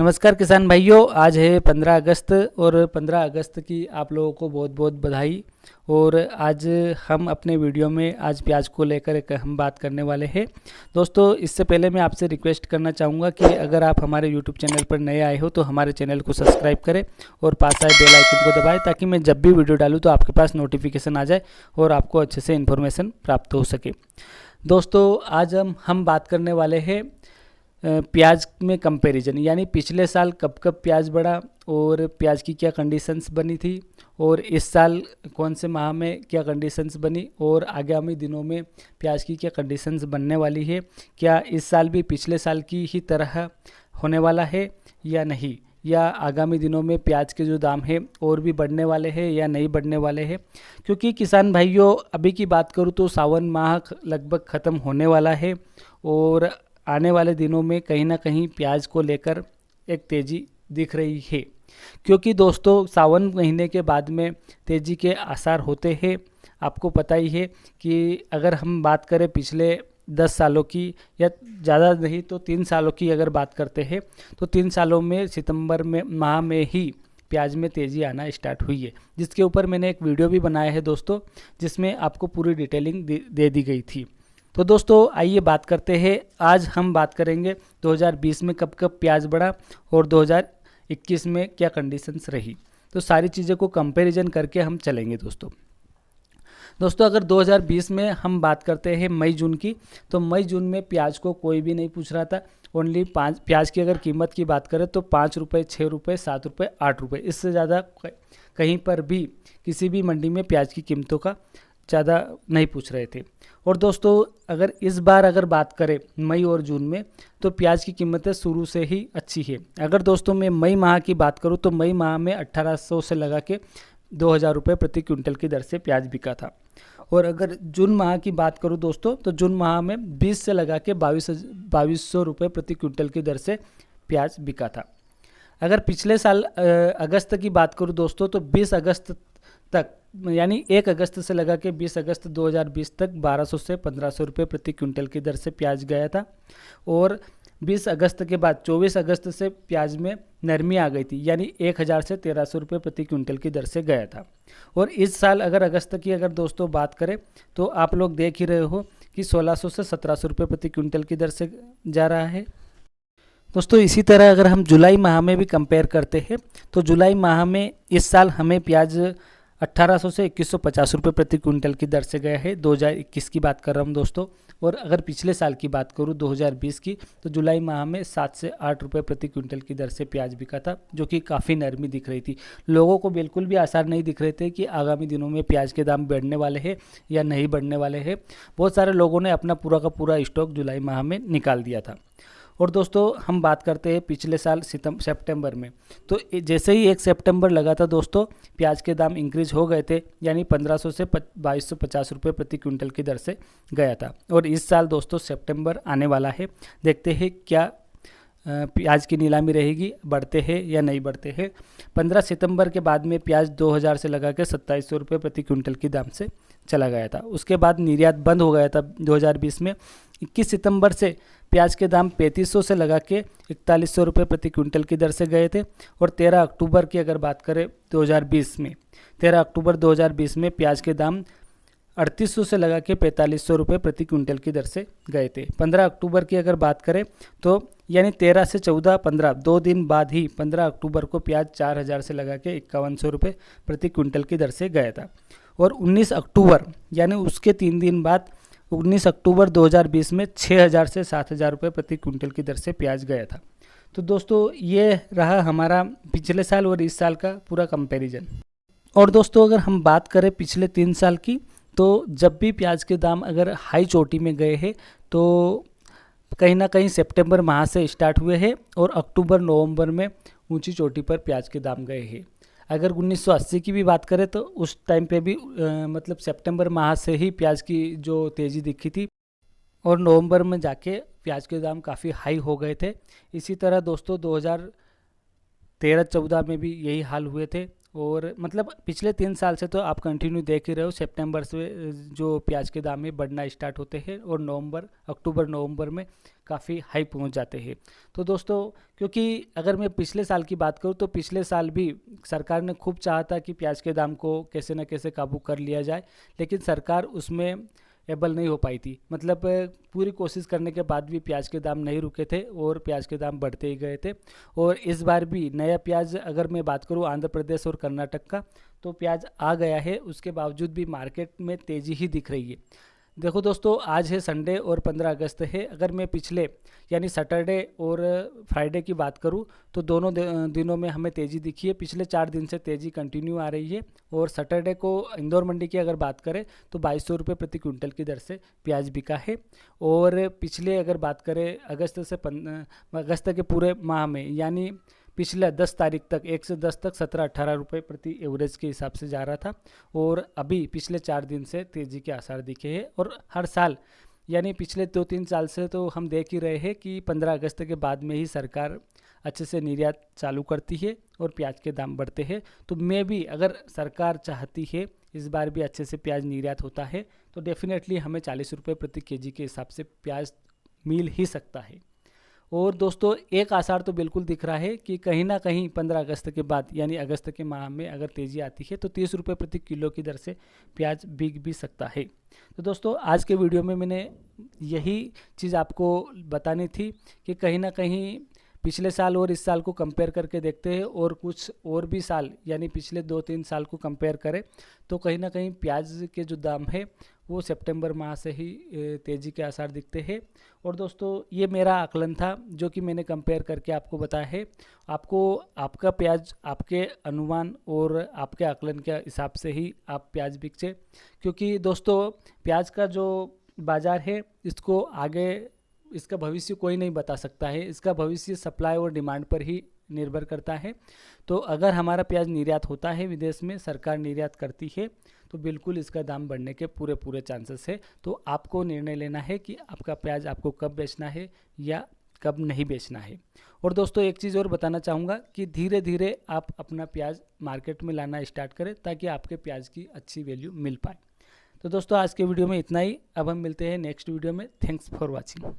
नमस्कार किसान भाइयों, आज है 15 अगस्त और 15 अगस्त की आप लोगों को बहुत बहुत बधाई। और आज हम अपने वीडियो में आज प्याज को लेकर एक हम बात करने वाले हैं। दोस्तों, इससे पहले मैं आपसे रिक्वेस्ट करना चाहूँगा कि अगर आप हमारे यूट्यूब चैनल पर नए आए हो तो हमारे चैनल को सब्सक्राइब करें और पास आए बेल आइकन को दबाएं, ताकि मैं जब भी वीडियो डालूँ तो आपके पास नोटिफिकेशन आ जाए और आपको अच्छे से इन्फॉर्मेशन प्राप्त हो सके। दोस्तों, आज हम बात करने वाले हैं प्याज में कंपैरिजन, यानी पिछले साल कब कब प्याज बढ़ा और प्याज की क्या कंडीशंस बनी थी और इस साल कौन से माह में क्या कंडीशंस बनी और आगामी दिनों में प्याज की क्या कंडीशंस बनने वाली है। क्या इस साल भी पिछले साल की ही तरह होने वाला है या नहीं, या आगामी दिनों में प्याज के जो दाम है और भी बढ़ने वाले हैं या नहीं बढ़ने वाले हैं। क्योंकि किसान भाइयों, अभी की बात करूँ तो सावन माह लगभग ख़त्म होने वाला है और आने वाले दिनों में कहीं ना कहीं प्याज को लेकर एक तेज़ी दिख रही है। क्योंकि दोस्तों, सावन महीने के बाद में तेज़ी के आसार होते हैं। आपको पता ही है कि अगर हम बात करें पिछले 10 सालों की, या ज़्यादा नहीं तो 3 सालों की अगर बात करते हैं, तो 3 सालों में सितंबर में माह में ही प्याज में तेज़ी आना स्टार्ट हुई है, जिसके ऊपर मैंने एक वीडियो भी बनाया है दोस्तों, जिसमें आपको पूरी डिटेलिंग दे दी गई थी। तो दोस्तों, आइए बात करते हैं। आज हम बात करेंगे 2020 में कब कब प्याज बढ़ा और 2021 में क्या कंडीशंस रही। तो सारी चीज़ों को कंपैरिजन करके हम चलेंगे दोस्तों, अगर 2020 में हम बात करते हैं मई जून की, तो मई जून में प्याज को कोई भी नहीं पूछ रहा था। ओनली प्याज की अगर कीमत की बात करें तो 5 रुपये, 6 रुपये, 7 रुपये, 8 रुपये, इससे ज़्यादा कहीं पर भी किसी भी मंडी में प्याज की कीमतों का ज़्यादा नहीं पूछ रहे थे। और दोस्तों, अगर इस बार अगर बात करें मई और जून में, तो प्याज की कीमतें शुरू से ही अच्छी है। अगर दोस्तों मैं मई माह की बात करूं तो मई माह में 1800 से लगा के 2000 रुपये प्रति क्विंटल की दर से प्याज बिका था। और अगर जून माह की बात करूं दोस्तों, तो जून माह में 20 से लगा के 2200 रुपये प्रति क्विंटल की दर से प्याज बिका था। अगर पिछले साल अगस्त की बात करूं दोस्तों, तो 20 अगस्त तक, यानी 1 अगस्त से लगा के 20 अगस्त 2020 तक 1200 से 1500 रुपये प्रति क्विंटल की दर से प्याज गया था। और 20 अगस्त के बाद 24 अगस्त से प्याज में नरमी आ गई थी, यानी 1000 से 1300 रुपये प्रति क्विंटल की दर से गया था। और इस साल अगर अगस्त की अगर दोस्तों बात करें, तो आप लोग देख ही रहे हो कि 1600 से 1700 रुपये प्रति क्विंटल की दर से जा रहा है दोस्तों। इसी तरह अगर हम जुलाई माह में भी कंपेयर करते हैं, तो जुलाई माह में इस साल हमें प्याज 1800 से 2150 रुपये प्रति क्विंटल की दर से गया है। 2021 की बात कर रहा हूँ दोस्तों। और अगर पिछले साल की बात करूँ 2020 की, तो जुलाई माह में 7 से 8 रुपये प्रति क्विंटल की दर से प्याज बिका था, जो कि काफ़ी नरमी दिख रही थी। लोगों को बिल्कुल भी आसार नहीं दिख रहे थे कि आगामी दिनों में प्याज के दाम बढ़ने वाले हैं या नहीं बढ़ने वाले हैं। बहुत सारे लोगों ने अपना पूरा का पूरा स्टॉक जुलाई माह में निकाल दिया था। और दोस्तों, हम बात करते हैं पिछले साल सितंबर में, तो जैसे ही 1 सितंबर लगा था दोस्तों, प्याज के दाम इंक्रीज हो गए थे, यानी 1500 से 2250 रुपये प्रति क्विंटल की दर से गया था। और इस साल दोस्तों सितंबर आने वाला है, देखते हैं क्या प्याज की नीलामी रहेगी, बढ़ते हैं या नहीं बढ़ते हैं। 15 सितंबर के बाद में प्याज 2000 से लगा के 2700 रुपये प्रति क्विंटल की दाम से चला गया था। उसके बाद निर्यात बंद हो गया था 2020 में। 21 सितंबर से प्याज के दाम 3500 से लगा के 4100 रुपये प्रति क्विंटल की दर से गए थे। और 13 अक्टूबर की अगर बात करें 2020 में, 13 अक्टूबर 2020 में प्याज के दाम 3800 से लगा के 4500 रुपये प्रति क्विंटल की दर से गए थे। 15 अक्टूबर की अगर बात करें तो, यानी 13 से 14, 15, 2 दिन बाद ही 15 अक्टूबर को प्याज 4000 से लगा के 5100 रुपये प्रति क्विंटल की दर से गया था। और 19 अक्टूबर, यानी उसके 3 दिन बाद 19 अक्टूबर 2020 में 6000 से 7000 रुपये प्रति क्विंटल की दर से प्याज गया था। तो दोस्तों, ये रहा हमारा पिछले साल और इस साल का पूरा कंपैरिजन। और दोस्तों, अगर हम बात करें पिछले 3 साल की, तो जब भी प्याज के दाम अगर हाई चोटी में गए हैं, तो कहीं ना कहीं सितंबर माह से स्टार्ट हुए हैं और अक्टूबर नवंबर में ऊंची चोटी पर प्याज के दाम गए हैं। अगर 1980 की भी बात करें तो उस टाइम पे भी मतलब सितंबर माह से ही प्याज की जो तेज़ी दिखी थी और नवंबर में जाके प्याज के दाम काफ़ी हाई हो गए थे। इसी तरह दोस्तों 2013-14 में भी यही हाल हुए थे और मतलब पिछले 3 साल से तो आप कंटिन्यू देख ही रहे हो, सितंबर से जो प्याज के दाम है बढ़ना स्टार्ट होते हैं और अक्टूबर नवंबर में काफ़ी हाई पहुंच जाते हैं। तो दोस्तों, क्योंकि अगर मैं पिछले साल की बात करूं तो पिछले साल भी सरकार ने खूब चाहा था कि प्याज के दाम को कैसे न कैसे काबू कर लिया जाए, लेकिन सरकार उसमें एबल नहीं हो पाई थी। मतलब पूरी कोशिश करने के बाद भी प्याज के दाम नहीं रुके थे और प्याज के दाम बढ़ते ही गए थे। और इस बार भी नया प्याज, अगर मैं बात करूं आंध्र प्रदेश और कर्नाटक का, तो प्याज आ गया है, उसके बावजूद भी मार्केट में तेज़ी ही दिख रही है। देखो दोस्तों, आज है संडे और 15 अगस्त है। अगर मैं पिछले यानी सैटरडे और फ्राइडे की बात करूं तो दोनों दिनों में हमें तेज़ी दिखी है। पिछले 4 दिन से तेज़ी कंटिन्यू आ रही है। और सैटरडे को इंदौर मंडी की अगर बात करें तो 2200 रुपये प्रति क्विंटल की दर से प्याज बिका है। और पिछले अगर बात करें अगस्त के पूरे माह में, यानी पिछले 10 तारीख तक 1 से 10 तक 17-18 रुपये प्रति एवरेज के हिसाब से जा रहा था। और अभी पिछले 4 दिन से तेज़ी के आसार दिखे हैं। और हर साल यानी पिछले 2-3 साल से तो हम देख ही रहे हैं कि 15 अगस्त के बाद में ही सरकार अच्छे से निर्यात चालू करती है और प्याज के दाम बढ़ते हैं। तो मैं भी, अगर सरकार चाहती है इस बार भी अच्छे से प्याज निर्यात होता है तो डेफिनेटली हमें 40 रुपये प्रति केजी के हिसाब से प्याज मिल ही सकता है। और दोस्तों, एक आसार तो बिल्कुल दिख रहा है कि कहीं ना कहीं 15 अगस्त के बाद यानी अगस्त के माह में अगर तेज़ी आती है तो 30 रुपये प्रति किलो की दर से प्याज बिक भी सकता है। तो दोस्तों, आज के वीडियो में मैंने यही चीज़ आपको बतानी थी कि कहीं ना कहीं पिछले साल और इस साल को कंपेयर करके देखते हैं और कुछ और भी साल यानी पिछले 2-3 साल को कंपेयर करें तो कहीं ना कहीं प्याज के जो दाम है वो सितंबर माह से ही तेज़ी के आसार दिखते हैं। और दोस्तों, ये मेरा आकलन था जो कि मैंने कंपेयर करके आपको बताया है। आपको आपका प्याज आपके अनुमान और आपके आकलन के हिसाब से ही आप प्याज बिके, क्योंकि दोस्तों प्याज का जो बाज़ार है इसको आगे, इसका भविष्य कोई नहीं बता सकता है। इसका भविष्य सप्लाई और डिमांड पर ही निर्भर करता है। तो अगर हमारा प्याज निर्यात होता है, विदेश में सरकार निर्यात करती है, तो बिल्कुल इसका दाम बढ़ने के पूरे चांसेस है। तो आपको निर्णय लेना है कि आपका प्याज आपको कब बेचना है या कब नहीं बेचना है। और दोस्तों, एक चीज़ और बताना चाहूँगा कि धीरे धीरे आप अपना प्याज मार्केट में लाना स्टार्ट करें ताकि आपके प्याज की अच्छी वैल्यू मिल पाए। तो दोस्तों, आज के वीडियो में इतना ही। अब हम मिलते हैं नेक्स्ट वीडियो में। Thanks for watching.